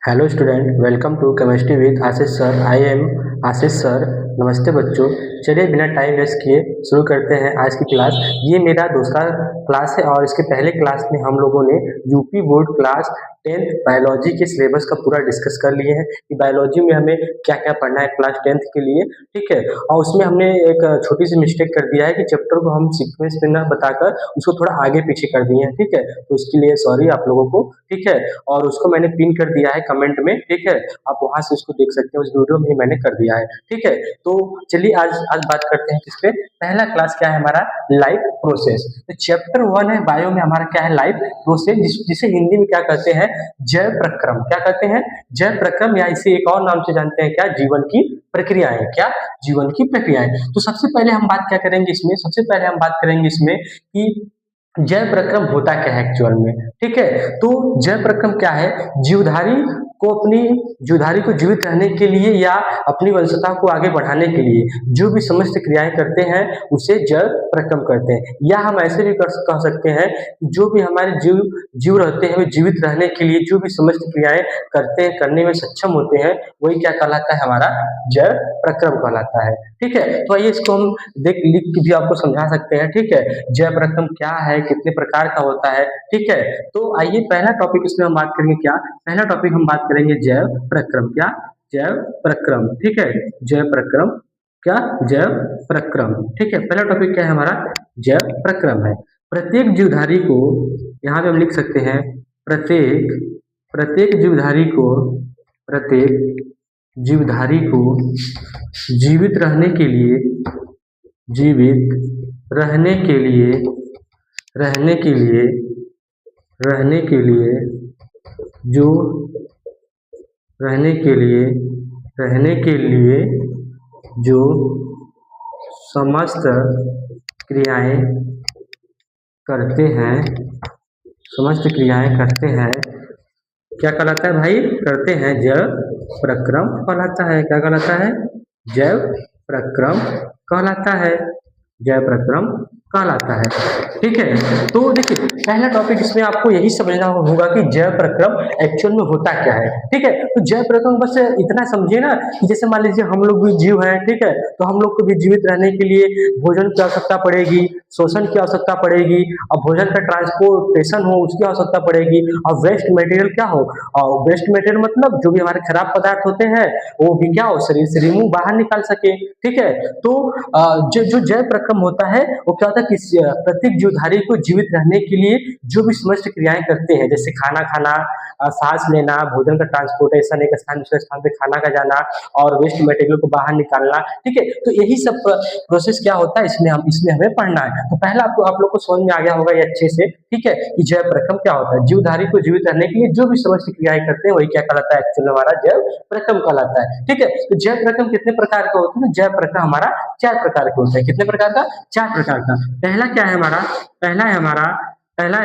Hello student, welcome to chemistry with Ashish sir. I am Ashish sir. नमस्ते बच्चों। चलिए बिना टाइम वेस्ट किए शुरू करते हैं आज की क्लास। ये मेरा दूसरा क्लास है और इसके पहले क्लास में हम लोगों ने UP board class 10th biology के सिलेबस का पूरा डिस्कस कर लिए हैं कि बायोलॉजी में हमें क्या क्या पढ़ना है क्लास 10th के लिए। ठीक है, और उसमें हमने एक छोटी सी मिस्टेक कर दिया है कि चैप्टर को हम सीक्वेंस में न बताकर उसको थोड़ा आगे पीछे कर दिए हैं। ठीक है, तो उसके लिए सॉरी आप लोगों को। ठीक है, और उसको मैंने पिन कर दिया है कमेंट में। ठीक है, आप वहां से उसको देख सकते हैं, उस वीडियो में ही मैंने कर दिया है। ठीक है, तो चलिए आज बात करते हैं किस पे। पहला क्लास क्या है हमारा, लाइफ प्रोसेस। तो चैप्टर 1 है बायो में हमारा क्या है, लाइफ प्रोसेस, जिसे हिंदी में क्या कहते हैं, जैव प्रक्रम। क्या कहते हैं, जैव प्रक्रम, या इसे एक और नाम से जानते हैं क्या, जीवन की प्रक्रियाएं। क्या, जीवन की प्रक्रियाएं। तो सबसे पहले हम बात क्या करेंगे इसमें, सबसे पहले हम बात करेंगे इसमें कि जैव प्रक्रम होता क्या है एक्चुअल में। ठीक है, तो जैव प्रक्रम क्या है, जीवधारी को जीवित रहने के लिए या अपनी वंशता को आगे बढ़ाने के लिए जो भी समस्त क्रियाएं करते हैं उसे जैव प्रक्रम कहते हैं। या हम ऐसे भी कह सकते हैं जो भी हमारे जीव रहते हैं, वे जीवित रहने के लिए जो भी समस्त क्रियाएं करते हैं, करने में सक्षम होते हैं, वही क्या कहलाता है, हमारा जैव प्रक्रम कहलाता है। ठीक है, तो आइए इसको हम लिख के भी आपको समझा सकते हैं। ठीक है, जैव प्रक्रम क्या है, कितने प्रकार का होता है। ठीक है, तो आइए पहला टॉपिक इसमें हम बात करेंगे क्या, पहला टॉपिक हम बात करेंगे जैव प्रक्रम। क्या, जैव प्रक्रम। ठीक है, जैव प्रक्रम। क्या, जैव प्रक्रम। ठीक है, पहला टॉपिक क्या है हमारा, जैव प्रक्रम है। प्रत्येक जीवधारी को, यहाँ पे हम लिख सकते हैं, प्रत्येक जीवधारी को जीवित रहने के लिए जो समस्त क्रियाएं करते हैं क्या कहलाता है भाई, करते हैं, जैव प्रक्रम कहलाता है। क्या कहलाता है, जैव प्रक्रम कहलाता है, जैव प्रक्रम कहलाता है। ठीक है, तो देखिए पहला टॉपिक इसमें आपको यही समझना होगा कि जैव प्रक्रम एक्चुअल में होता क्या है। ठीक है, तो जैव प्रक्रम बस इतना समझिए ना कि जैसे मान लीजिए हम लोग भी जीव हैं। ठीक है, तो हम लोग को भी जीवित रहने के लिए भोजन की आवश्यकता पड़ेगी, शोषण की आवश्यकता पड़ेगी, और भोजन का ट्रांसपोर्टेशन हो उसकी आवश्यकता पड़ेगी, और वेस्ट मटेरियल क्या हो, और वेस्ट मटेरियल मतलब जो भी हमारे खराब पदार्थ होते हैं वो भी क्या हो, शरीर से रिमूव बाहर निकाल सके। ठीक है, तो जो जैव प्रक्रम होता है वो क्या होता है कि प्रत्येक जीवधारी को जीवित रहने के लिए जो भी समस्त क्रियाएं करते हैं, जैसे खाना खाना, सांस लेना, भोजन का ट्रांसपोर्टेशन, एक स्थान दूसरे स्थान पे खाना का जाना, और वेस्ट मटेरियल को बाहर निकालना। ठीक है, तो यही सब प्रोसेस क्या होता है इसमें हमें पढ़ना है। तो पहला आप लोग को समझ में आ गया होगा ये अच्छे से। ठीक है, कि जैव प्रक्रम क्या होता है, जीवधारी को जीवित रहने के लिए जो भी समस्त क्रियाएं करते हैं वही क्या कहलाता है, एक्चुअली हमारा जैव प्रक्रम कहलाता है। ठीक है, तो जैव प्रक्रम कितने प्रकार का होता है, जैव प्रक्रम हमारा 4 प्रकार के होते हैं। कितने प्रकार का, 4 प्रकार का। पहला क्या है हमारा, पहला है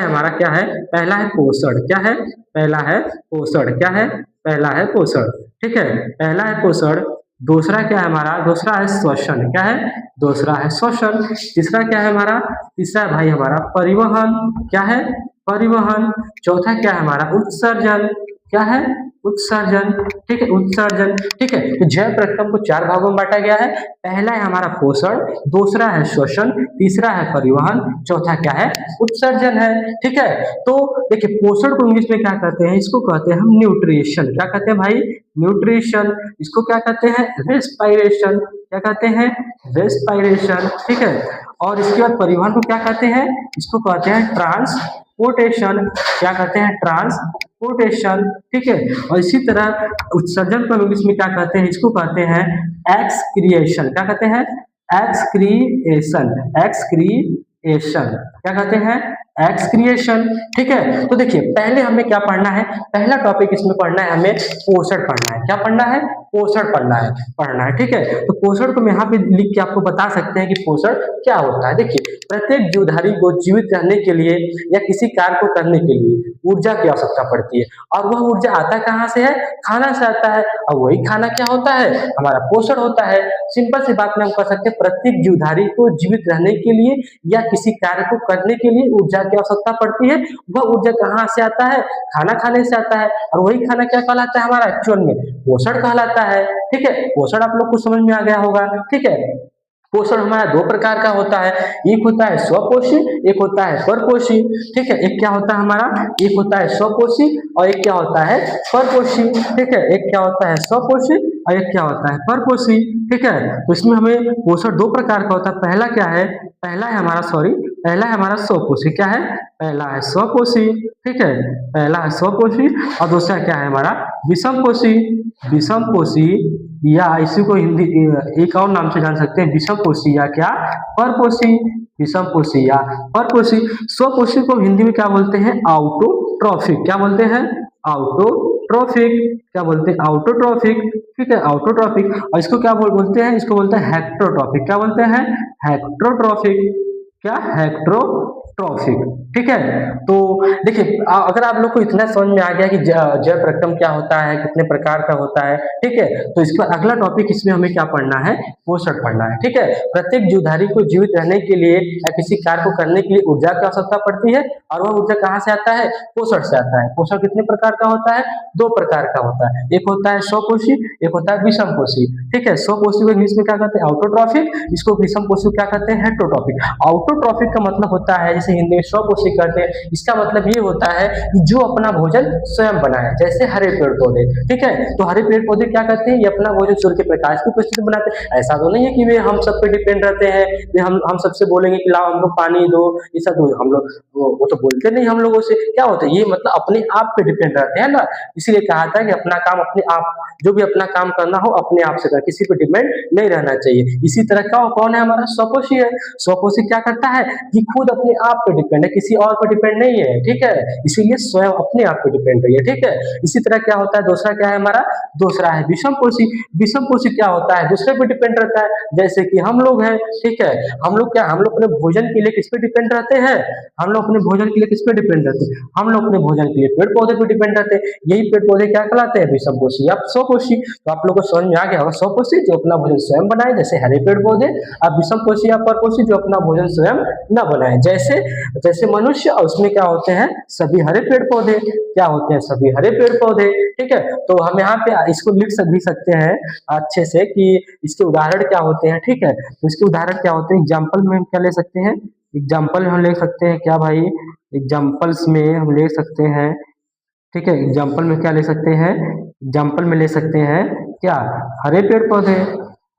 हमारा क्या है, पहला है पोषण। क्या है, पहला है पोषण। क्या है, पहला है पोषण। ठीक है, पहला है पोषण। दूसरा क्या है हमारा, दूसरा है श्वसन। क्या है, दूसरा है श्वसन। तीसरा क्या है हमारा, तीसरा भाई हमारा परिवहन। क्या है, परिवहन। चौथा क्या है हमारा, उत्सर्जन। क्या है, उत्सर्जन। ठीक है, उत्सर्जन। ठीक है, तो जैव प्रक्रम को 4 भागों में बांटा गया है। पहला है हमारा पोषण, दूसरा है श्वसन, तीसरा है परिवहन, चौथा क्या है, उत्सर्जन है। ठीक है, तो देखिए पोषण को इंग्लिश में क्या कहते हैं, इसको कहते हैं हम न्यूट्रिशन। क्या कहते हैं भाई, न्यूट्रिशन। इसको क्या कहते हैं, रेस्पिरेशन। क्या कहते हैं, रेस्पिरेशन। ठीक है, और इसके बाद परिवहन को क्या कहते हैं, इसको कहते हैं ट्रांसपोर्टेशन। क्या कहते हैं, ट्रांसपोर्टेशन। ठीक है, और इसी तरह उत्सर्जन को इंग्लिश में क्या कहते हैं, इसको कहते हैं एक्सक्रिएशन। क्या कहते हैं, एक्सक्रिएशन। एक्सक्रिएशन। क्या कहते हैं, एक्सक्रिएशन। ठीक है, तो देखिए पहले हमें क्या पढ़ना है, पहला टॉपिक इसमें पढ़ना है हमें पोषण पढ़ना है। क्या पढ़ना है, पोषण पढ़ना है, ठीक है। तो पोषण को हम यहाँ पे लिख के आपको बता सकते हैं कि पोषण क्या होता है। देखिए, प्रत्येक जीवधारी को जीवित रहने के लिए या किसी कार्य को करने के लिए ऊर्जा की आवश्यकता पड़ती है, और वह ऊर्जा आता कहाँ से है? खाना से आता है, और वही खाना क्या होता है? हमारा पोषण होता है। सिंपल सी बात में हम कह सकते हैं, प्रत्येक जीवधारी को जीवित रहने के लिए या किसी कार्य को करने के लिए ऊर्जा की आवश्यकता पड़ती है। वह ऊर्जा कहाँ से आता है? खाना खाने से आता है, और वही खाना क्या कहलाता है हमारा एक्चुअल में? पोषण कहलाता है, ठीक है। पोषण आप लोग को समझ में आ गया होगा, ठीक है। पोषण हमारा दो प्रकार का होता है, एक होता है स्वपोषी, एक होता है परपोषी, ठीक है। एक क्या होता है हमारा? एक होता है स्वपोषी और एक क्या होता है? परपोषी, ठीक है। एक क्या होता है? स्वपोषी और एक क्या होता है? परपोषी, ठीक है। तो इसमें हमें पोषण दो प्रकार का होता है। पहला क्या है? पहला है हमारा स्वपोषी। क्या है? पहला है स्वपोषी, ठीक है। पहला है स्वपोषी और दूसरा क्या है हमारा? विषमपोषी। विषमपोषी, या इसी को हिंदी एक और नाम से जान सकते हैं, विषमपोषी या क्या? परपोषी। विषमपोषी या परपोषी। स्वपोषी को हिंदी में क्या बोलते हैं? आउटोट्रॉफिक। क्या बोलते हैं? आउटोट्रॉफिक। क्या बोलते हैं? आउटोट्रॉफिक, ठीक है, आउटोट्रॉफिक। और इसको क्या बोलते हैं? इसको बोलते हैं हेक्टोट्रॉफिक। क्या बोलते हैं? हेक्टोट्रॉफिक। क्या? हेक्टोट्रॉफिक, ठीक है। तो देखिए, अगर आप लोग को इतना समझ में आ गया कि जैव प्रक्रम क्या होता है, कितने प्रकार का होता है, ठीक है, तो इसका अगला टॉपिक इसमें हमें क्या पढ़ना है? पोषण पढ़ना है, ठीक है। प्रत्येक जीवधारी को जीवित रहने के लिए या किसी कार्य को करने के लिए ऊर्जा की आवश्यकता पड़ती है, और वह ऊर्जा कहाँ से आता है? पोषण से आता है। पोषण कितने प्रकार का होता है? दो प्रकार का होता है। एक होता है स्वपोषी, एक होता है विषमपोषी, ठीक है। स्वपोषी को इंग्लिश में क्या कहते हैं? आउटोट्रॉफिक। इसको विषमपोषी को क्या कहते हैं? हेट्रोट्रॉफिक। आउटोट्रॉफिक का मतलब होता है, जैसे हिंदी में स्वपोषी कहते हैं, इसका मतलब ये होता है कि जो अपना भोजन स्वयं बनाए, जैसे हरे पेड़ पौधे, ठीक है। तो हरे पेड़ पौधे क्या करते हैं? ये अपना भोजन सूर्य के प्रकाश की उपस्थिति में बनाते हैं। ऐसा तो नहीं है कि वे हम सब पे डिपेंड रहते हैं, वे हम सबसे बोलेंगे कि लाओ हमको पानी दो, ये सब दो। हम लोग वो तो बोलते नहीं हम लोगों से। क्या होता है? ये मतलब अपने आप पे डिपेंड रहते हैं ना, इसीलिए कहा था कि अपना काम अपने आप, जो भी अपना काम करना हो अपने आप से कर, किसी पे डिपेंड नहीं रहना चाहिए। इसी तरह का कौन है? हमारा स्वपोषी है। स्वपोषी क्या करता है कि खुद अपने आप पे डिपेंड है, किसी और पे डिपेंड नहीं है, ठीक है। इसीलिए स्वयं अपने आप पे डिपेंड रहिए, ठीक है। इसी तरह क्या होता है? दूसरा क्या है हमारा? दूसरा है विषमपोषी। विषमपोषी क्या होता है? दूसरे पे डिपेंड रहता है, जैसे कि हम लोग हैं, ठीक है। हम लोग क्या, हम लोग अपने भोजन के लिए किस पे डिपेंड रहते हैं? हम लोग अपने भोजन के लिए किस पे डिपेंड रहते हैं? हम लोग अपने भोजन के लिए पेड़ पौधे पे डिपेंड रहते हैं। यही पेड़ पौधे क्या कहलाते हैं? विषमपोषी या स्वपोषी। तो आप लोग को समझ में आ गया होगा, स्वपोषी जो अपना भोजन स्वयं बनाए, जैसे हरे पेड़ पौधे, और विषमपोषी या परपोषी जो अपना भोजन स्वयं न बनाए, जैसे जैसे मनुष्य, और उसमें क्या होते हैं? सभी हरे पेड़ पौधे। क्या होते हैं? सभी हरे पेड़ पौधे, ठीक है। तो हम यहाँ पे इसको लिख भी सकते हैं अच्छे से कि इसके उदाहरण क्या होते हैं, ठीक है। तो इसके उदाहरण क्या होते हैं? एग्जाम्पल में हम क्या ले सकते हैं? एग्जाम्पल हम ले सकते हैं क्या भाई? एग्जाम्पल्स में हम ले सकते हैं, ठीक है। एग्जाम्पल में क्या ले सकते हैं? एग्जाम्पल में ले सकते हैं क्या? हरे पेड़ पौधे,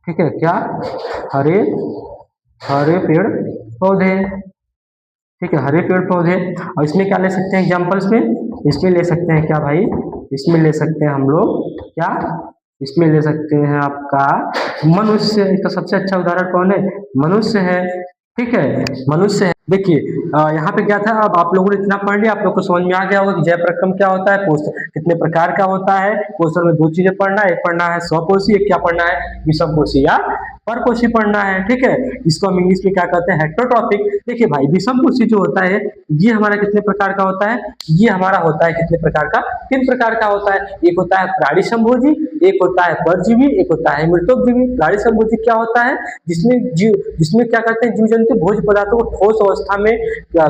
ठीक है। क्या? हरे हरे पेड़ पौधे, ठीक है, हरे पेड़ पौधे। और इसमें क्या ले सकते हैं एग्जाम्पल्स में? इसमें ले सकते हैं क्या भाई? इसमें ले सकते हैं हम लोग क्या? इसमें ले सकते हैं आपका मनुष्य। इसका सबसे अच्छा उदाहरण कौन है? मनुष्य है, ठीक है, मनुष्य है। देखिए, यहाँ पे क्या था? अब आप लोगों ने इतना पढ़ लिया, आप लोग को समझ में आ गया होगा कि जैव प्रक्रम क्या होता है, पोषण कितने प्रकार का होता है। पोषण में दो चीजें पढ़ना है, एक पढ़ना है स्वपोषी, एक क्या पढ़ना है? विषमपोषी या परपोषी पढ़ना है, ठीक है। इसको हम इंग्लिश में क्या कहते हैं? हेक्टोट्रॉफिक। देखिए भाई, विषमपोषी जो होता है ये हमारा कितने प्रकार का होता है? ये हमारा होता है कितने प्रकार का? 3 प्रकार का होता है। एक होता है प्राणी संभोजी, एक होता है परजीवी, एक होता है मृतोपजीवी। प्राणी संभोजी क्या होता है? जिसमें क्या करते हैं? जीव जंतु भोज्य पदार्थों को ठोस अवस्था में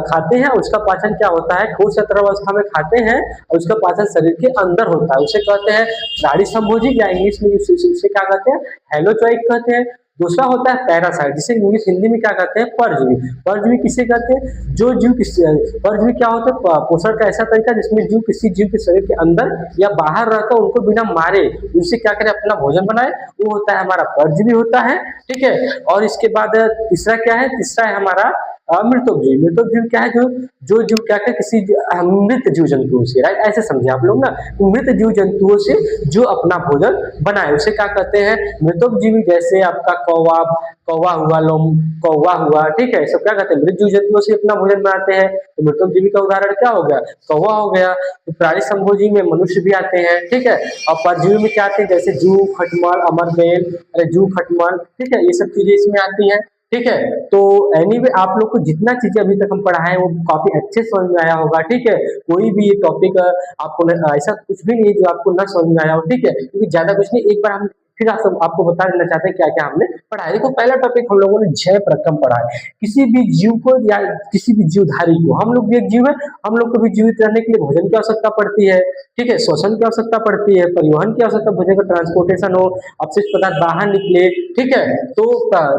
खाते हैं, उसका पाचन क्या होता है? ठोस या तरल अवस्था में खाते हैं, और उसका पाचन शरीर के अंदर होता है, उसे कहते हैं प्राणी संभोजी, या इंग्लिश में उसे क्या कहते हैं? हेलोजोइक कहते हैं। दूसरा होता है पैरासाइट, जिसे इंग्लिश हिंदी में क्या कहते हैं? परजीवी। परजीवी किसे कहते हैं? जो जीव परजीवी क्या होता है? पोषण का ऐसा तरीका जिसमें जीव किसी जीव के शरीर के अंदर या बाहर रहकर उनको बिना मारे उनसे क्या करे? अपना भोजन बनाए, वो होता है हमारा परजीवी होता है, ठीक है। और इसके बाद तीसरा क्या है? तीसरा है हमारा मृतक जीव। मृतक जीव क्या है, जो जो जीव क्या है, किसी मृत जीव जंतुओं से, राइट, ऐसे समझे आप लोग ना। तो मृत जीव जंतुओं से जो अपना भोजन बनाए उसे क्या कहते हैं, मृतक जीवी। जैसे आपका कौवा, कौवा हुआ, लोम, कौवा हुआ, ठीक है, सब क्या कहते हैं, मृत जीव जंतुओं से अपना भोजन बनाते हैं। तो मृतक जीवी का उदाहरण क्या हो गया, कौवा हो गया। तो प्राणी संभोजी में मनुष्य भी आते हैं, ठीक है। और परजीवी में क्या आते हैं, जैसे जू, खटमल, अमरबेल, अरे जू, खटमल, ठीक है, ये सब चीजें इसमें आती हैं, ठीक है। तो एनीवे आप लोग को जितना चीजें अभी तक हम पढ़ाए हैं वो काफी अच्छे समझ में आया होगा, ठीक है। कोई भी ये टॉपिक आपको ऐसा कुछ भी नहीं है जो आपको ना समझ में आया हो, ठीक है, क्योंकि ज्यादा कुछ नहीं, एक बार हम फिर आपको बता देना चाहते हैं क्या क्या हमने पढ़ा है। देखो पहला टॉपिक हम लोगों ने जय प्रक्रम पढ़ा है। किसी भी जीव को या किसी भी जीवधारी को, हम लोग भी एक जीव है, हम लोग को भी जीवित रहने के लिए भोजन की आवश्यकता पड़ती है, ठीक है, श्वसन की आवश्यकता पड़ती है, परिवहन की आवश्यकता, भोजन का ट्रांसपोर्टेशन हो, अपशिष्ट पदार्थ बाहर निकले, ठीक है। तो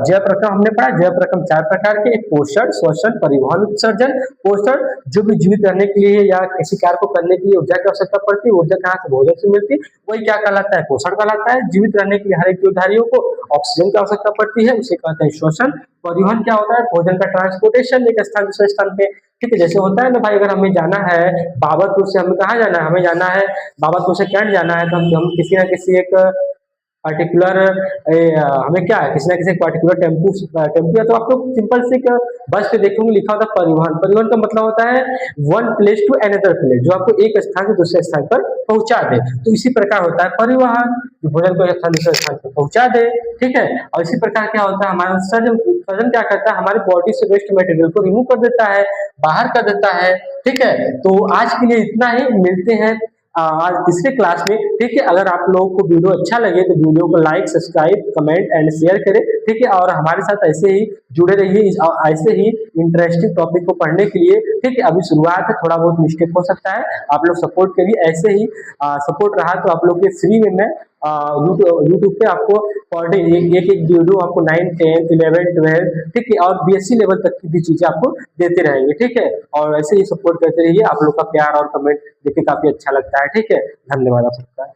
जय प्रक्रम हमने पढ़ा। जय प्रक्रम 4 प्रकार के, एक पोषण, श्वसन, परिवहन, उत्सर्जन। पोषण जो भी जीवित रहने के लिए या किसी कार्य को करने के लिए ऊर्जा की आवश्यकता पड़ती है, ऊर्जा कहाँ से, भोजन से मिलती है, वही क्या कहलाता है, पोषण कहलाता है। जीवित रहने के लिए हर एक जीवधारियों को ऑक्सीजन की आवश्यकता पड़ती है, उसे कहते हैं श्वसन। परिवहन क्या होता है, भोजन का ट्रांसपोर्टेशन एक स्थान दूसरे स्थान पे, ठीक है। जैसे होता है ना भाई, अगर हमें जाना है बाबरपुर से, हमें कहाँ जाना है, हमें जाना है बाबरपुर से कैंट जाना है, तो हम किसी ना किसी एक पर्टिकुलर हमें क्या है, किसी ना किसी पर्टिकुलर टेम्पू टेम्पू या तो आप लोग सिंपल से एक बस पे देखेंगे लिखा होता है परिवहन। परिवहन का मतलब होता है one place to another place, जो आपको एक स्थान से दूसरे स्थान पर पहुंचा दे। तो इसी प्रकार होता है परिवहन, जो भोजन को एक स्थान दूसरे स्थान पर पहुंचा दे, ठीक है। और इसी प्रकार क्या होता है, हमारा सर्जन, सर्जन क्या करता है, हमारी बॉडी से वेस्ट मटेरियल को रिमूव कर देता है, बाहर कर देता है, ठीक है। तो आज के लिए इतना ही, मिलते हैं आज तीसरे क्लास में, ठीक है। अगर आप लोगों को वीडियो अच्छा लगे तो वीडियो को like, subscribe, comment and share करें, ठीक है। और हमारे साथ ऐसे ही जुड़े रहिए, ऐसे ही इंटरेस्टिंग टॉपिक को पढ़ने के लिए, ठीक है। अभी शुरुआत है, थोड़ा बहुत मिस्टेक हो सकता है, आप लोग सपोर्ट करिए। ऐसे ही सपोर्ट रहा तो आप लोग के फ्री में मैं यूट्यूब पे आपको पर डे एक एक वीडियो आपको 9, 10, 11, 12, ठीक है, और बीएससी लेवल तक की भी चीजें आपको देते रहेंगे, ठीक है। और ऐसे ही सपोर्ट करते रहिए, आप लोग का प्यार और कमेंट देख के काफी अच्छा लगता है, ठीक है। धन्यवाद आप सबका।